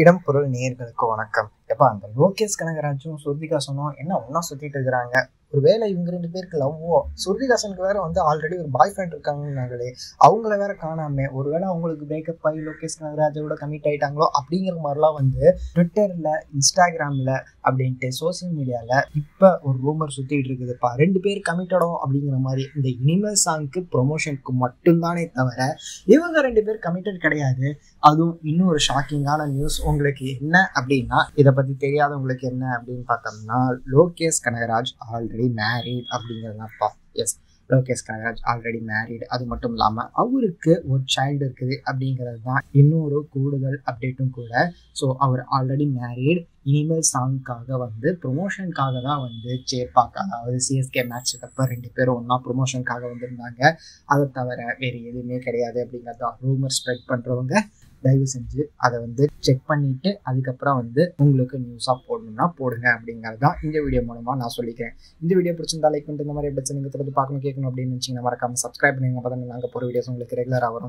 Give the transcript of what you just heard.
இடம் பொருள் நேயர்களுக்கு வணக்கம். எப்பா அந்த லோகேஷ் கனகராஜும் ஸ்ருதிஹாசனும் என்ன ஒன்னா சுத்திட்டு இருக்கிறாங்க. ஒருவேளை இவங்க ரெண்டு பேருக்கு லவ்வோ, ஸ்ருதிஹாசனுக்கு வேற ஆல்ரெடி ஒரு பாய் ஃப்ரெண்ட் இருக்காங்கன்னாங்களே, அவங்கள வேற காணாம, ஒருவேளை அவங்களுக்கு பிரேக்கப் ஆகி லோகேஷ் கனகராஜோட கமிட் ஆயிட்டாங்களோ அப்படிங்கிற மாதிரிலாம் ட்விட்டர்ல, இன்ஸ்டாகிராம்ல அப்படின்ட்டு சோசியல் மீடியால இப்ப ஒரு ரூமர் சுத்திட்டு இருக்குதுப்பா. ரெண்டு பேர் கமிட்டடோ அப்படிங்கிற மாதிரி. இந்த இனிமல் சாங்க்கு ப்ரொமோஷனுக்கு மட்டும்தானே தவிர இவங்க ரெண்டு பேர் கமிட்டட் கிடையாது. அதுவும் இன்னும் ஒரு ஷாக்கிங்கான நியூஸ் உங்களுக்கு என்ன அப்படின்னா, இதை பத்தி தெரியாதவங்களுக்கு என்ன அப்படின்னு பார்த்தோம்னா, லோகேஷ் கனகராஜ் ஆல்ரெடி மேரீட் அப்படிங்கிறதுப்பா. Yes, Lokesh Kanagaraj already married. அது மட்டும் இல்லாமல் அவருக்கு ஒரு சைல்டு இருக்குது அப்படிங்கிறது தான் இன்னொரு கூடுதல் அப்டேட்டும் கூட. ஸோ அவர் ஆல்ரெடி மேரீட். இனிமேல் சாங்க்காக ப்ரொமோஷனுக்காக தான் சேப்பாக்கு, அதாவது சிஎஸ்கே மேட்ச்சுக்கு அப்போ ரெண்டு பேரும் ஒன்றா ப்ரொமோஷனுக்காக வந்திருந்தாங்க. அதை தவிர வேறு எதுவுமே கிடையாது அப்படிங்கிறது தான். ரூமர் ஸ்ப்ரெட் பண்ணுறவங்க தயவு செஞ்சு அதை செக் பண்ணிவிட்டு அதுக்கப்புறம் உங்களுக்கு நியூஸாக போடணும்னா போடுங்க அப்படிங்கிறது தான் இந்த வீடியோ மூலமாக நான் சொல்லிக்கிறேன். இந்த வீடியோ பிடிச்சிருந்தா லைக் பண்ணிட்டு இந்த மாதிரி எப்படி நீங்கள் தொடர்ந்து பார்க்கணும் கேட்கணும் அப்படின்னு நினச்சிங்கன்னா மறக்காமல் சப்ஸ்கிரைப் பண்ணுங்க. அப்போ தான் நாங்கள் போகிற வீடியோஸ் உங்களுக்கு ரெகுலராக வரும்.